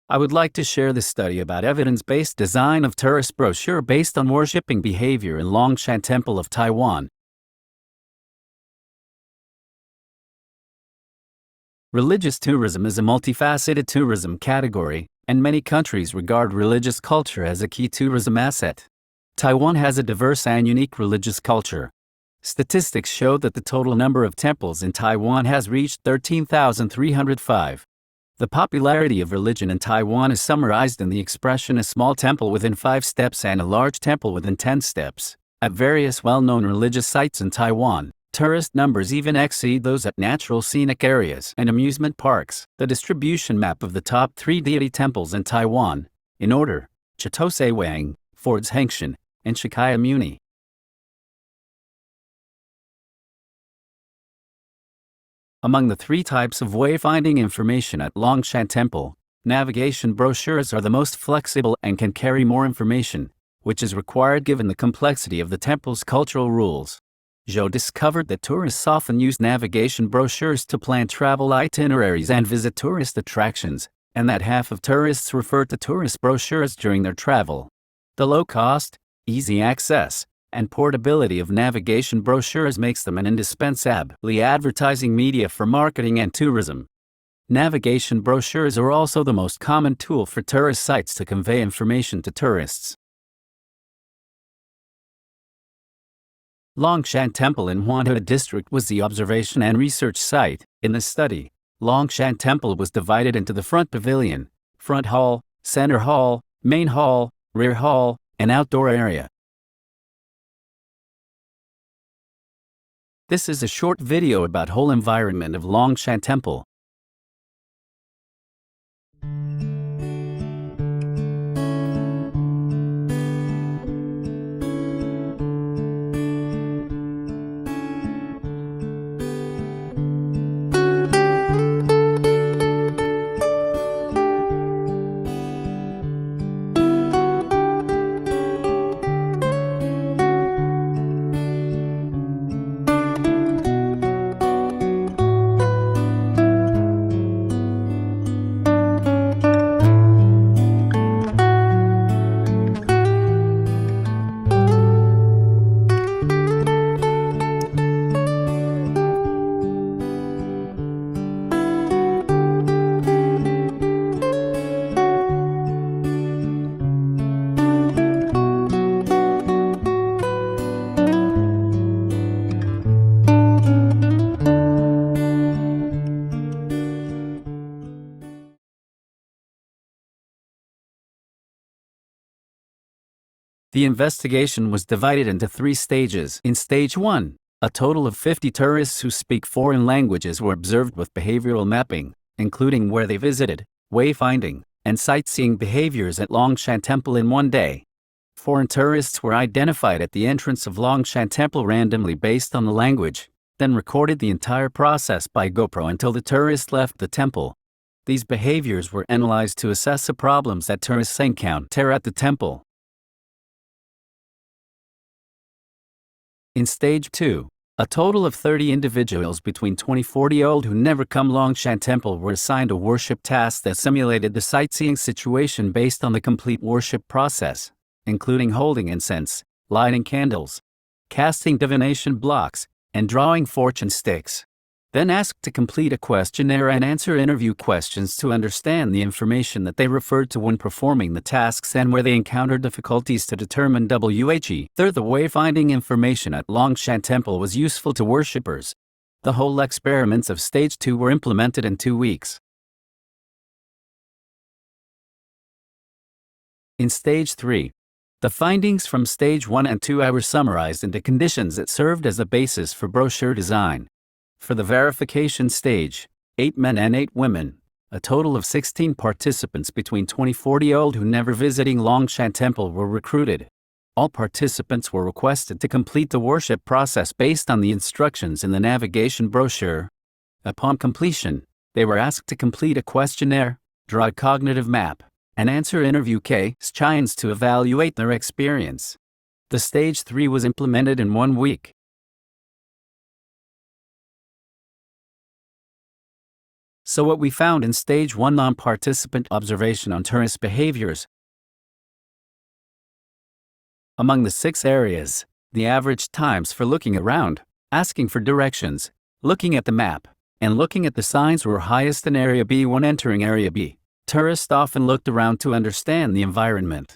I would like to share this study about evidence-based design of tourist brochure based on worshipping behavior in Longshan Temple of Taiwan. Religious tourism is a multifaceted tourism category, and many countries regard religious culture as a key tourism asset. Taiwan has a diverse and unique religious culture. Statistics show that the total number of temples in Taiwan has reached 13,305. The popularity of religion in Taiwan is summarized in the expression a small temple within 5 steps and a large temple within 10 steps. At various well-known religious sites in Taiwan, tourist numbers even exceed those at natural scenic areas and amusement parks. The distribution map of the top 3 deity temples in Taiwan, in order: Chitose Wang, Ford's Hengshan, and Shikaya Muni. Among the 3 types of wayfinding information at Longshan Temple, navigation brochures are the most flexible and can carry more information, which is required given the complexity of the temple's cultural rules. Zhou discovered that tourists often use navigation brochures to plan travel itineraries and visit tourist attractions, and that half of tourists refer to tourist brochures during their travel. The low cost, easy access, and portability of navigation brochures makes them an indispensable advertising media for marketing and tourism. Navigation brochures are also the most common tool for tourist sites to convey information to tourists. Longshan Temple in Huanhe District was the observation and research site. In the study, Longshan Temple was divided into the front pavilion, front hall, center hall, main hall, rear hall, and outdoor area. This is a short video about whole environment of Longshan Temple. The investigation was divided into 3 stages. In Stage 1, a total of 50 tourists who speak foreign languages were observed with behavioral mapping, including where they visited, wayfinding, and sightseeing behaviors at Longshan Temple in one day. Foreign tourists were identified at the entrance of Longshan Temple randomly based on the language, then recorded the entire process by GoPro until the tourist left the temple. These behaviors were analyzed to assess the problems that tourists encounter at the temple. In Stage 2, a total of 30 individuals between 20-40 who never come Longshan Temple were assigned a worship task that simulated the sightseeing situation based on the complete worship process, including holding incense, lighting candles, casting divination blocks, and drawing fortune sticks. Then asked to complete a questionnaire and answer interview questions to understand the information that they referred to when performing the tasks and where they encountered difficulties to determine whether the wayfinding information at Longshan Temple was useful to worshippers. The whole experiments of Stage 2 were implemented in 2 weeks. In Stage 3, the findings from Stage 1 and 2 were summarized into conditions that served as a basis for brochure design. For the verification stage, 8 men and 8 women, a total of 16 participants between 20-40 who never visiting Longshan Temple were recruited. All participants were requested to complete the worship process based on the instructions in the navigation brochure. Upon completion, they were asked to complete a questionnaire, draw a cognitive map, and answer interview questions to evaluate their experience. The Stage 3 was implemented in 1 week. So what we found in Stage 1 non-participant observation on tourist behaviors. Among the 6 areas, the average times for looking around, asking for directions, looking at the map, and looking at the signs were highest in Area B. When entering Area B, tourists often looked around to understand the environment.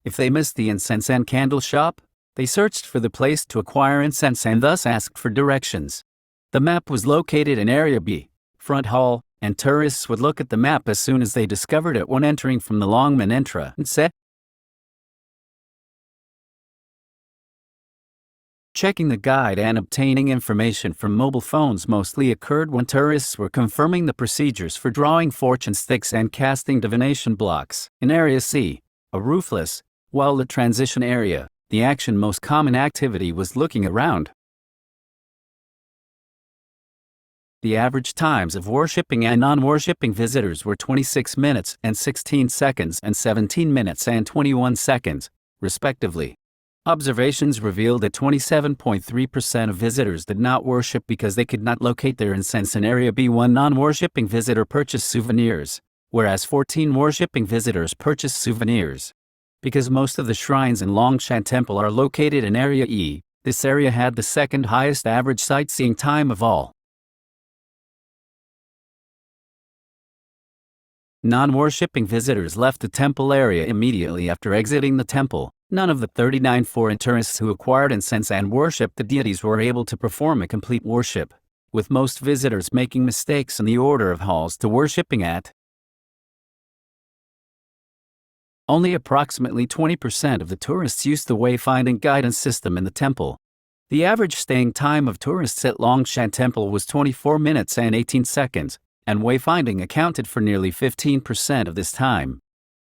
If they missed the incense and candle shop, they searched for the place to acquire incense and thus asked for directions. The map was located in Area B, front hall, and tourists would look at the map as soon as they discovered it when entering from the Longman entrance. Checking the guide and obtaining information from mobile phones mostly occurred when tourists were confirming the procedures for drawing fortune sticks and casting divination blocks. In Area C, a roofless, well-lit transition area, the most common activity was looking around. The average times of worshipping and non-worshipping visitors were 26 minutes and 16 seconds and 17 minutes and 21 seconds, respectively. Observations revealed that 27.3% of visitors did not worship because they could not locate their incense in Area B. One non-worshipping visitor purchased souvenirs, whereas 14 worshipping visitors purchased souvenirs. Because most of the shrines in Longshan Temple are located in Area E, this area had the second highest average sightseeing time of all. Non-worshipping visitors left the temple area immediately after exiting the temple. None of the 39 foreign tourists who acquired incense and worshipped the deities were able to perform a complete worship, with most visitors making mistakes in the order of halls to worshipping at. Only approximately 20% of the tourists used the wayfinding guidance system in the temple. The average staying time of tourists at Longshan Temple was 24 minutes and 18 seconds, and wayfinding accounted for nearly 15% of this time.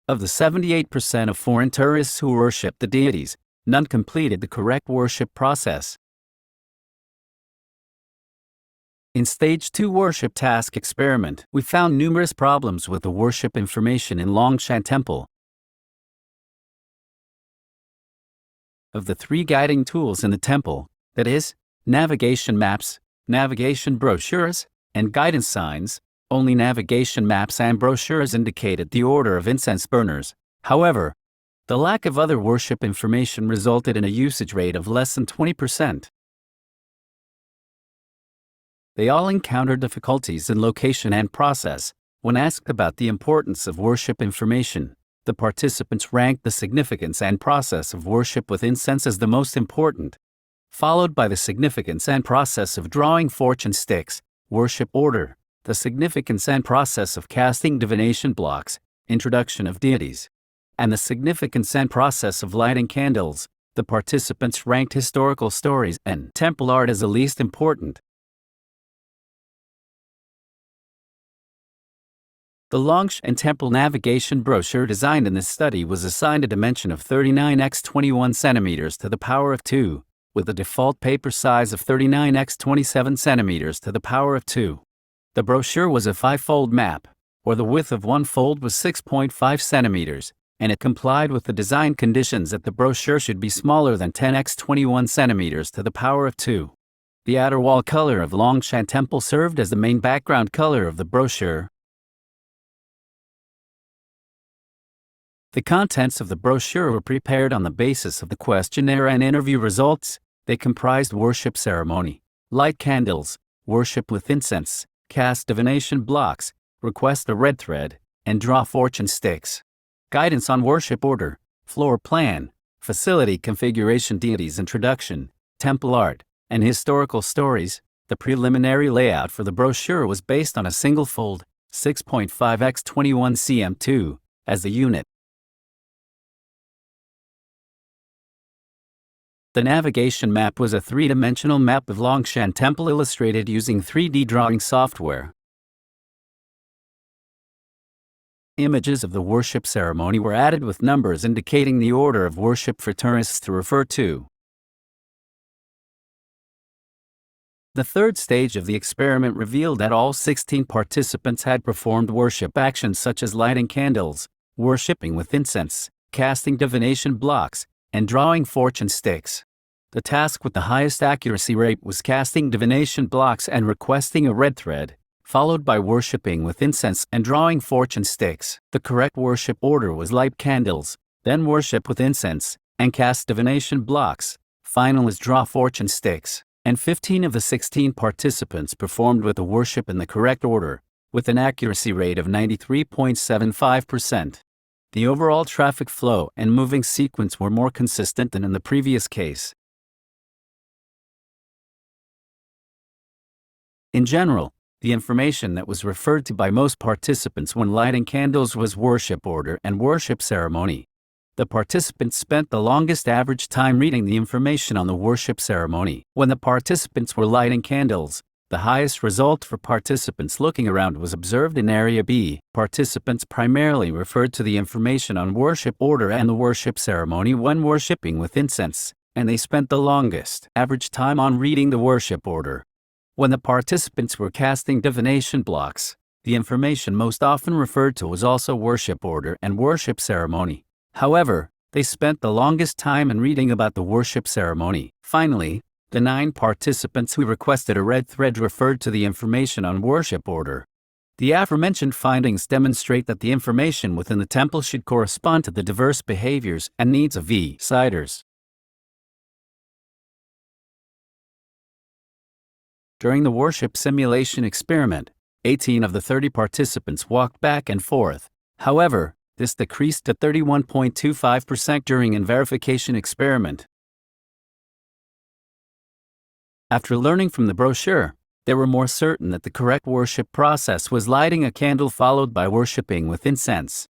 Of the 78% of foreign tourists who worshipped the deities, none completed the correct worship process. In Stage 2 Worship Task Experiment, we found numerous problems with the worship information in Longshan Temple. Of the 3 guiding tools in the temple, that is, navigation maps, navigation brochures, and guidance signs, only navigation maps and brochures indicated the order of incense burners. However, the lack of other worship information resulted in a usage rate of less than 20%. They all encountered difficulties in location and process. When asked about the importance of worship information, the participants ranked the significance and process of worship with incense as the most important, followed by the significance and process of drawing fortune sticks, worship order, the significance and process of casting divination blocks, introduction of deities, and the significance and process of lighting candles. The participants ranked historical stories and temple art as the least important. The Longshan Temple navigation brochure designed in this study was assigned a dimension of 39 x 21 cm to the power of 2, with a default paper size of 39 x 27 cm to the power of 2. The brochure was a 5-fold map, or the width of one fold was 6.5 centimeters, and it complied with the design conditions that the brochure should be smaller than 10 x 21 centimeters to the power of 2. The outer wall color of Longshan Temple served as the main background color of the brochure. The contents of the brochure were prepared on the basis of the questionnaire and interview results. They comprised worship ceremony, light candles, worship with incense, cast divination blocks, request a red thread, and draw fortune sticks. Guidance on worship order, floor plan, facility configuration, deities introduction, temple art, and historical stories. The preliminary layout for the brochure was based on a single fold, 6.5 x 21 cm2, as the unit. The navigation map was a 3-dimensional map of Longshan Temple illustrated using 3D drawing software. Images of the worship ceremony were added with numbers indicating the order of worship for tourists to refer to. The third stage of the experiment revealed that all 16 participants had performed worship actions such as lighting candles, worshipping with incense, casting divination blocks, and drawing fortune sticks. The task with the highest accuracy rate was casting divination blocks and requesting a red thread, followed by worshipping with incense and drawing fortune sticks. The correct worship order was light candles, then worship with incense, and cast divination blocks. Final is draw fortune sticks, and 15 of the 16 participants performed with the worship in the correct order, with an accuracy rate of 93.75%. The overall traffic flow and moving sequence were more consistent than in the previous case. In general, the information that was referred to by most participants when lighting candles was worship order and worship ceremony. The participants spent the longest average time reading the information on the worship ceremony. When the participants were lighting candles, the highest result for participants looking around was observed in Area B. Participants primarily referred to the information on worship order and the worship ceremony when worshipping with incense, and they spent the longest average time on reading the worship order. When the participants were casting divination blocks, the information most often referred to was also worship order and worship ceremony. However, they spent the longest time in reading about the worship ceremony. Finally, the 9 participants who requested a red thread referred to the information on worship order. The aforementioned findings demonstrate that the information within the temple should correspond to the diverse behaviors and needs of visitors. During the worship simulation experiment, 18 of the 30 participants walked back and forth. However, this decreased to 31.25% during an verification experiment. After learning from the brochure, they were more certain that the correct worship process was lighting a candle followed by worshipping with incense.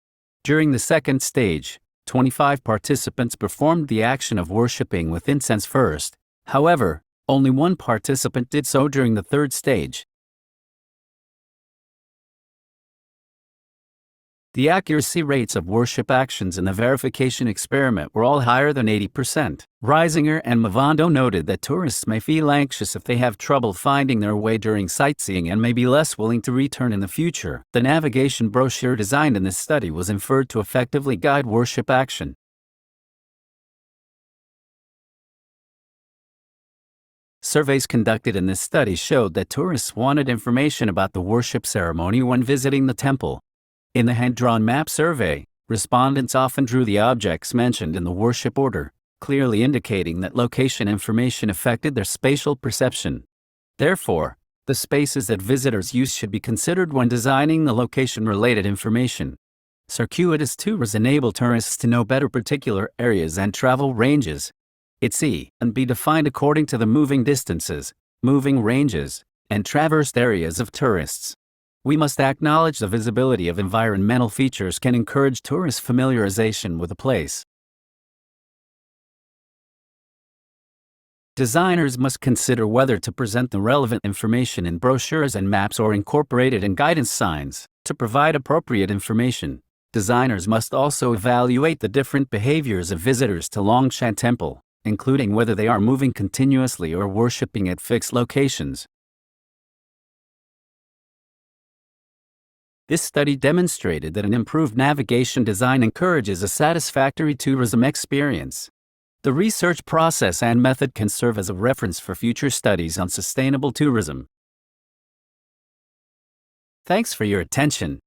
During the second stage, 25 participants performed the action of worshipping with incense first. However, only 1 participant did so during the third stage. The accuracy rates of worship actions in the verification experiment were all higher than 80%. Reisinger and Mavando noted that tourists may feel anxious if they have trouble finding their way during sightseeing and may be less willing to return in the future. The navigation brochure designed in this study was inferred to effectively guide worship action. Surveys conducted in this study showed that tourists wanted information about the worship ceremony when visiting the temple. In the hand-drawn map survey, respondents often drew the objects mentioned in the worship order, clearly indicating that location information affected their spatial perception. Therefore, the spaces that visitors use should be considered when designing the location-related information. Circuitous tours enable tourists to know better particular areas and travel ranges. It's C and be defined according to the moving distances, moving ranges, and traversed areas of tourists. We must acknowledge the visibility of environmental features can encourage tourist familiarization with a place. Designers must consider whether to present the relevant information in brochures and maps or incorporate it in guidance signs. To provide appropriate information, designers must also evaluate the different behaviors of visitors to Longshan Temple, including whether they are moving continuously or worshipping at fixed locations. This study demonstrated that an improved navigation design encourages a satisfactory tourism experience. The research process and method can serve as a reference for future studies on sustainable tourism. Thanks for your attention.